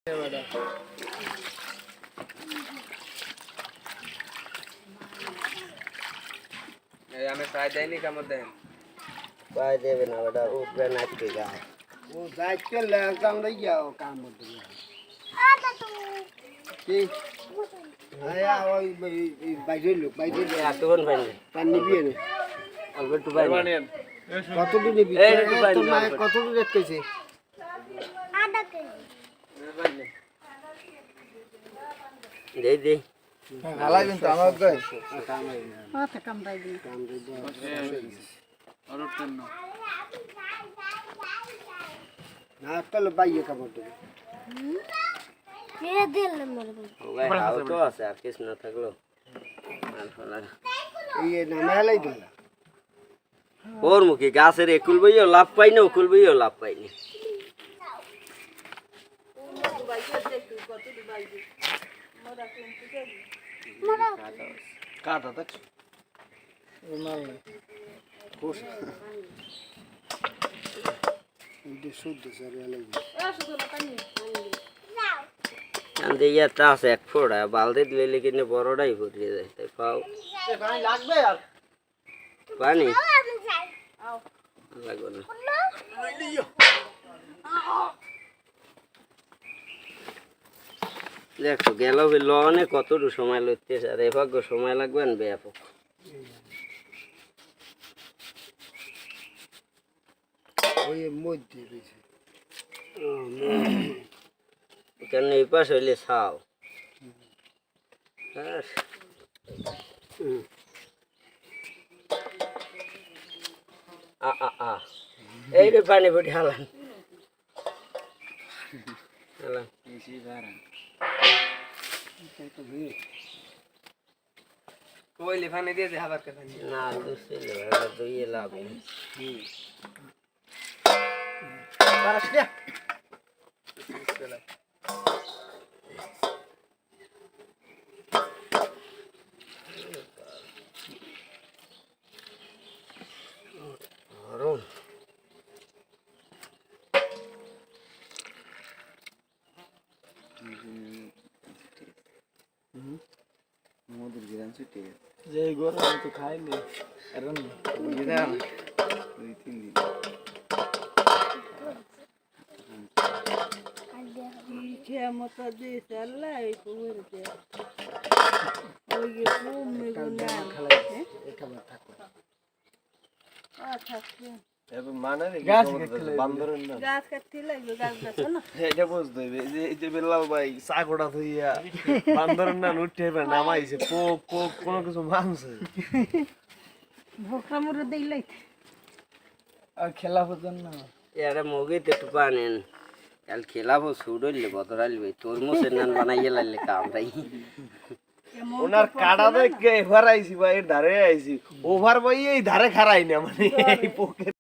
हमें पाए देनी का मत दें पाए देवे ना बेटा ऊपर नाच के गाय वो जाए के ले काम नहीं किया वो काम मत दिया की आया वही बाइजे लो या तो कौन बन पानी भी है अब तो बन কত দিন দিবি তোমার কত দিন রেট কইছে आधा केजी दे दे হালাই কিন্তু আমার কই माथा कम राई दी और उठन না চল বাইয়ে কাম করতে मेरे दिल में मर गई ওই হাও তো আছে আর কিছু না থাকলো আর ফলা এই নামালাই দিলা ওর মুখে গাছের একুল বইও লাভ পাই না উকুল বইও লাভ পাই না কাটা দেখ মাল কোষ এই শুদ্ধ সারিয়া লাগি আন্দে ইয়াটা আছে এক ফোড়া বালতি দিলে লেকিন বড়টাই ফুরিয়ে যায় তাই পাও পানি লাগবে আর পানি লাগবে না দেখো গেল লনে কতটুকু সময় লইতেছে আর এভাগ্য সময় লাগবে না ব্যাপক ওই মধ্যে রয়েছে কেন এই পাশ হইলে ছাও এই রে পানি ফুটি হালান হালান कोई लिफाने दे दे हवा के पानी না দুসিলে দুইয়ে লাভ পারাস না গরম मोदर गिरान छुट्टी যে গরম তো খাইলে কারণ गिरान 2-3 दिन खेमत दे चला एक उर दे ओए घूम में गुना খাবার থাকবে अच्छा এখন মানে গাছ কাটলে বান্দরের না गाछ काटते লাগবে গাছ গাছ না এটা বুঝতে হবে এই যে বেলাল ভাই চাকোটা থইয়া বান্দরের না উঠতে পারে নামাইছে কোক কোক কোন কিছু মানছে ভোকরা মুরে দেইলাই আর খেলা হতেন না এরা মগিতে একটু পানেন কাল খেলাবো ছুড়লে বদরাইলে তোর মুসের নান বানাইয়ে লাইলে কামড়াই ওনার কাটা দেখে এবার আইছি ভাই ধারে আইছি ওভার ভাই এই ধারে খারাই না মানে এই পোকে